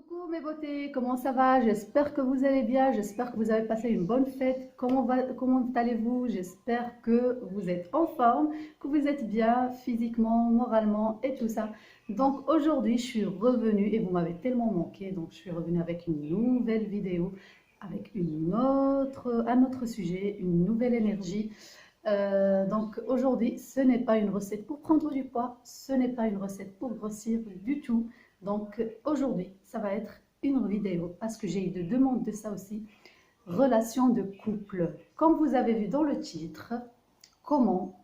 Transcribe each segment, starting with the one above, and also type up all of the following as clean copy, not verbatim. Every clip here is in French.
Coucou mes beautés, comment ça va? J'espère que vous allez bien, j'espère que vous avez passé une bonne fête. Comment allez-vous? J'espère que vous êtes en forme, que vous êtes bien physiquement, moralement et tout ça. Donc aujourd'hui, je suis revenue et vous m'avez tellement manqué, donc je suis revenue avec une nouvelle vidéo, avec un autre sujet, une nouvelle énergie. Donc aujourd'hui, ce n'est pas une recette pour prendre du poids, ce n'est pas une recette pour grossir du tout. Donc aujourd'hui, ça va être une vidéo parce que j'ai eu de demandes de ça aussi. Relation de couple. Comme vous avez vu dans le titre, comment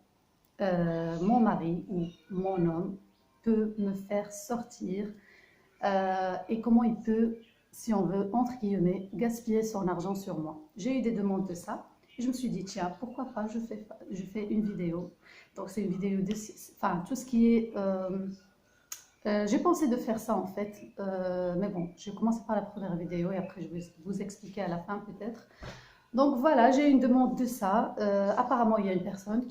mon mari ou mon homme peut me faire sortir et comment il peut, si on veut, entre guillemets, gaspiller son argent sur moi. J'ai eu des demandes de ça. Et je me suis dit, tiens, pourquoi pas, je fais une vidéo. Donc, c'est une vidéo de... Enfin, tout ce qui est... j'ai pensé de faire ça en fait, mais bon, je vais commencer par la première vidéo et après je vais vous expliquer à la fin peut-être. Donc voilà, j'ai une demande de ça. Apparemment, il y a une personne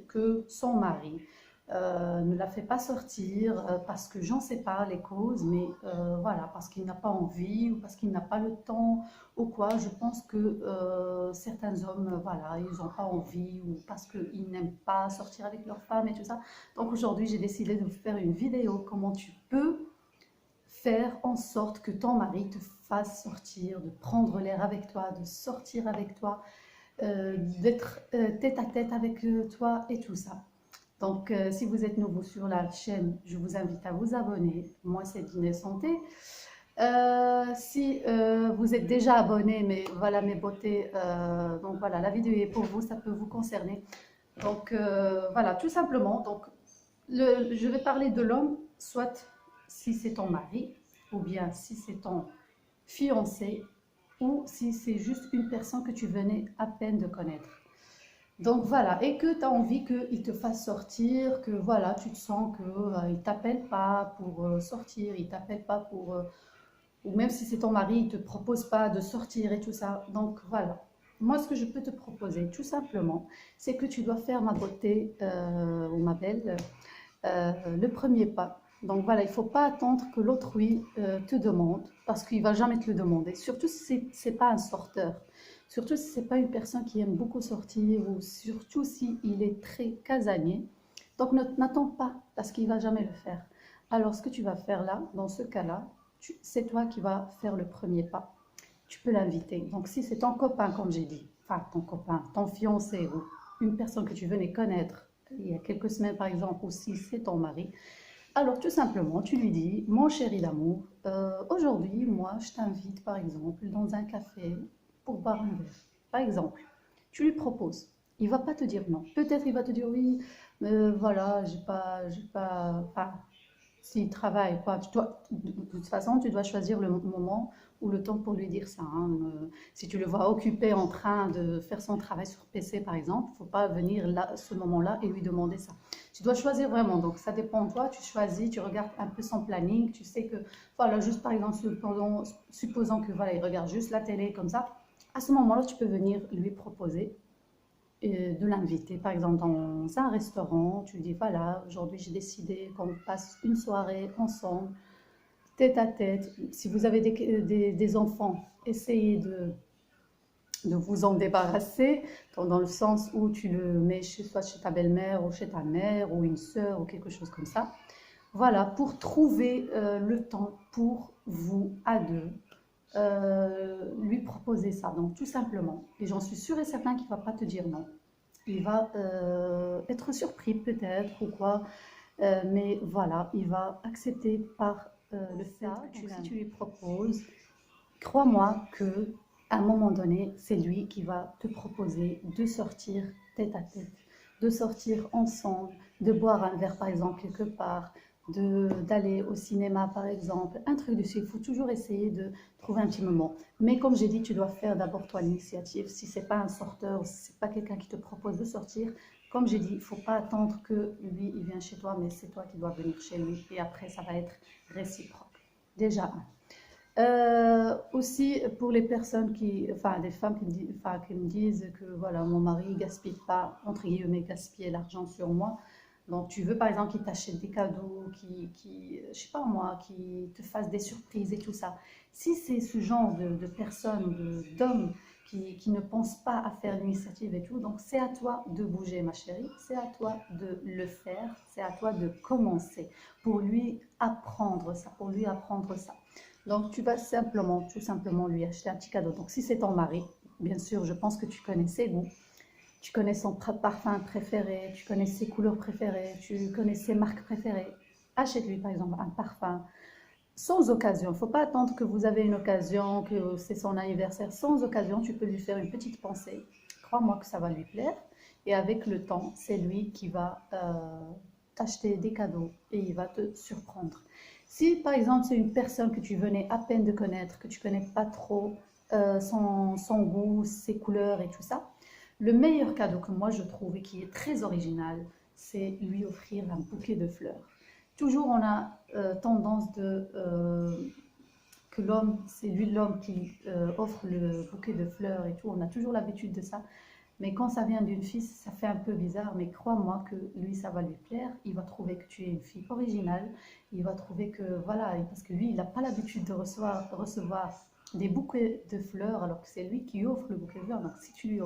que son mari ne la fait pas sortir parce que j'en sais pas les causes, mais voilà, parce qu'il n'a pas envie ou parce qu'il n'a pas le temps ou quoi. Je pense que certains hommes, voilà, ils n'ont pas envie ou parce qu'ils n'aiment pas sortir avec leur femme et tout ça. Donc aujourd'hui, j'ai décidé de vous faire une vidéo comment tu peux faire en sorte que ton mari te fasse sortir, de prendre l'air avec toi, de sortir avec toi, d'être tête à tête avec toi et tout ça. Donc, si vous êtes nouveau sur la chaîne, je vous invite à vous abonner. Moi, c'est Dîner Santé. Si vous êtes déjà abonné, mais voilà mes beautés, donc voilà, la vidéo est pour vous, ça peut vous concerner. Donc, voilà, tout simplement. Donc, je vais parler de l'homme, soit si c'est ton mari, ou bien si c'est ton fiancé, ou si c'est juste une personne que tu venais à peine de connaître. Donc voilà, et que tu as envie qu'il te fasse sortir, que voilà, tu te sens qu'il ne t'appelle pas pour sortir, il ne t'appelle pas pour... ou même si c'est ton mari, il ne te propose pas de sortir et tout ça. Donc voilà, moi ce que je peux te proposer tout simplement, c'est que tu dois faire ma beauté ou ma belle, le premier pas. Donc voilà, il ne faut pas attendre que l'autrui te demande, parce qu'il ne va jamais te le demander, surtout si ce n'est pas un sorteur. Surtout si ce n'est pas une personne qui aime beaucoup sortir ou surtout s'il est très casanier. Donc n'attends pas parce qu'il ne va jamais le faire. Alors ce que tu vas faire là, dans ce cas-là, c'est toi qui vas faire le premier pas. Tu peux l'inviter. Donc si c'est ton copain, comme j'ai dit, enfin ton copain, ton fiancé ou une personne que tu venais connaître il y a quelques semaines par exemple, ou si c'est ton mari, alors tout simplement tu lui dis, mon chéri d'amour, aujourd'hui moi je t'invite par exemple dans un café pour boire un verre. Par exemple, tu lui proposes. Il ne va pas te dire non. Peut-être il va te dire oui, mais voilà, j'ai pas, enfin, s'il travaille, quoi, de toute façon, tu dois choisir le moment ou le temps pour lui dire ça. Hein. Si tu le vois occupé en train de faire son travail sur PC, par exemple, il ne faut pas venir là, ce moment-là et lui demander ça. Tu dois choisir vraiment. Donc, ça dépend de toi. Tu choisis, tu regardes un peu son planning. Tu sais que, voilà, juste par exemple, supposons que, voilà, il regarde juste la télé comme ça. À ce moment-là, tu peux venir lui proposer de l'inviter, par exemple, dans un restaurant. Tu dis, voilà, aujourd'hui j'ai décidé qu'on passe une soirée ensemble, tête à tête. Si vous avez des enfants, essayez de vous en débarrasser, dans le sens où tu le mets soit chez ta belle-mère ou chez ta mère ou une sœur ou quelque chose comme ça. Voilà, pour trouver le temps pour vous à deux, lui proposer ça. Donc tout simplement, et j'en suis sûre et certain qu'il ne va pas te dire non. Il va être surpris peut-être ou quoi, mais voilà, il va accepter par le fait que si tu lui proposes, crois-moi que à un moment donné, c'est lui qui va te proposer de sortir tête à tête, de sortir ensemble, de boire un verre par exemple quelque part, d'aller au cinéma par exemple, un truc dessus. Il faut toujours essayer de trouver un petit moment. Mais comme j'ai dit, tu dois faire d'abord toi l'initiative. Si c'est pas un sorteur, si c'est pas quelqu'un qui te propose de sortir, comme j'ai dit, il ne faut pas attendre que lui il vienne chez toi, mais c'est toi qui dois venir chez lui. Et après, ça va être réciproque. Déjà un. Aussi pour les personnes enfin des femmes qui me disent que voilà, mon mari gaspille pas, entre guillemets, gaspiller l'argent sur moi. Donc, tu veux par exemple qu'il t'achète des cadeaux, je sais pas moi, qui te fasse des surprises et tout ça. Si c'est ce genre de personne, d'homme qui ne pense pas à faire l'initiative et tout, donc c'est à toi de bouger, ma chérie, c'est à toi de le faire, c'est à toi de commencer pour lui apprendre ça, pour lui apprendre ça. Donc, tu vas simplement, tout simplement lui acheter un petit cadeau. Donc, si c'est ton mari, bien sûr, je pense que tu connais ses goûts. Tu connais son parfum préféré, tu connais ses couleurs préférées, tu connais ses marques préférées. Achète-lui par exemple un parfum sans occasion. Il ne faut pas attendre que vous avez une occasion, que c'est son anniversaire. Sans occasion, tu peux lui faire une petite pensée. Crois-moi que ça va lui plaire. Et avec le temps, c'est lui qui va t'acheter des cadeaux et il va te surprendre. Si par exemple c'est une personne que tu venais à peine de connaître, que tu ne connais pas trop son goût, ses couleurs et tout ça, le meilleur cadeau que moi je trouve et qui est très original, c'est lui offrir un bouquet de fleurs. Toujours on a tendance que l'homme, c'est lui l'homme qui offre le bouquet de fleurs et tout, on a toujours l'habitude de ça. Mais quand ça vient d'une fille, ça fait un peu bizarre, mais crois-moi que lui, ça va lui plaire. Il va trouver que tu es une fille originale. Il va trouver que, voilà, parce que lui, il n'a pas l'habitude de recevoir des bouquets de fleurs, alors que c'est lui qui offre le bouquet de fleurs. Donc, si tu lui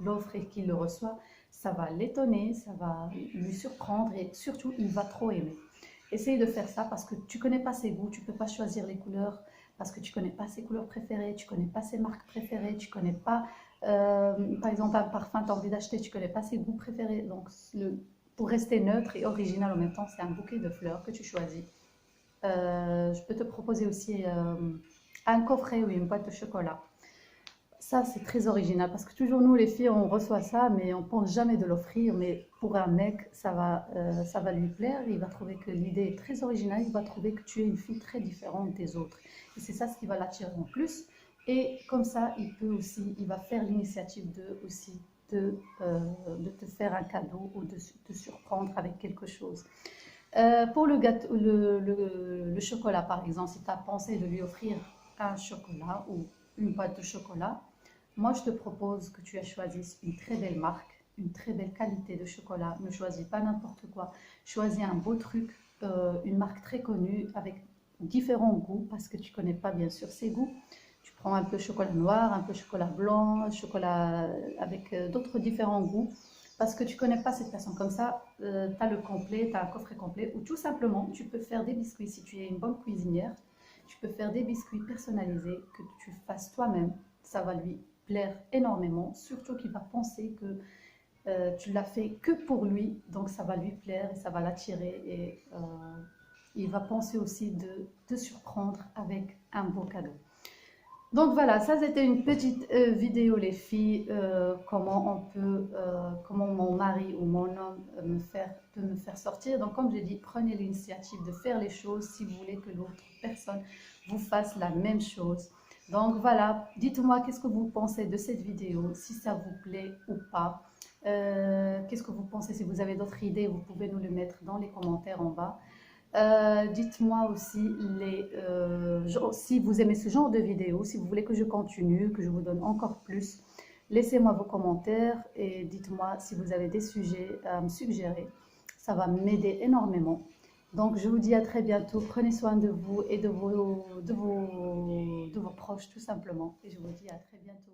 l'offres et qu'il le reçoit, ça va l'étonner, ça va lui surprendre et surtout, il va trop aimer. Essaye de faire ça parce que tu connais pas ses goûts, tu peux pas choisir les couleurs parce que tu connais pas ses couleurs préférées, tu connais pas ses marques préférées, tu connais pas, par exemple, un parfum, tu as envie d'acheter, tu connais pas ses goûts préférés. Donc, pour rester neutre et original en même temps, c'est un bouquet de fleurs que tu choisis. Je peux te proposer aussi un coffret ou une boîte de chocolat. Ça, c'est très original parce que toujours nous, les filles, on reçoit ça, mais on pense jamais de l'offrir. Mais pour un mec, ça va lui plaire. Il va trouver que l'idée est très originale. Il va trouver que tu es une fille très différente des autres. Et c'est ça ce qui va l'attirer en plus. Et comme ça, il va faire l'initiative de te faire un cadeau ou de te surprendre avec quelque chose. Pour le gâteau, le chocolat, par exemple, si tu as pensé de lui offrir un chocolat ou une boîte de chocolat, moi, je te propose que tu choisisses une très belle marque, une très belle qualité de chocolat. Ne choisis pas n'importe quoi. Choisis un beau truc, une marque très connue avec différents goûts parce que tu ne connais pas bien sûr ses goûts. Tu prends un peu chocolat noir, un peu chocolat blanc, chocolat avec d'autres différents goûts parce que tu ne connais pas cette personne. Comme ça, tu as le complet, tu as un coffret complet ou tout simplement, tu peux faire des biscuits si tu es une bonne cuisinière. Tu peux faire des biscuits personnalisés que tu fasses toi-même. Ça va lui plaire énormément, surtout qu'il va penser que tu l'as fait que pour lui, donc ça va lui plaire et ça va l'attirer et il va penser aussi de te surprendre avec un beau cadeau. Donc voilà, ça c'était une petite vidéo les filles, comment mon mari ou mon homme peut me faire sortir. Donc comme j'ai dit, prenez l'initiative de faire les choses si vous voulez que l'autre personne vous fasse la même chose. Donc voilà, dites-moi qu'est-ce que vous pensez de cette vidéo, si ça vous plaît ou pas. Qu'est-ce que vous pensez? Si vous avez d'autres idées, vous pouvez nous le mettre dans les commentaires en bas. Dites-moi aussi si vous aimez ce genre de vidéo, si vous voulez que je continue, que je vous donne encore plus. Laissez-moi vos commentaires et dites-moi si vous avez des sujets à me suggérer. Ça va m'aider énormément. Donc, je vous dis à très bientôt. Prenez soin de vous et de vos proches, tout simplement. Et je vous dis à très bientôt.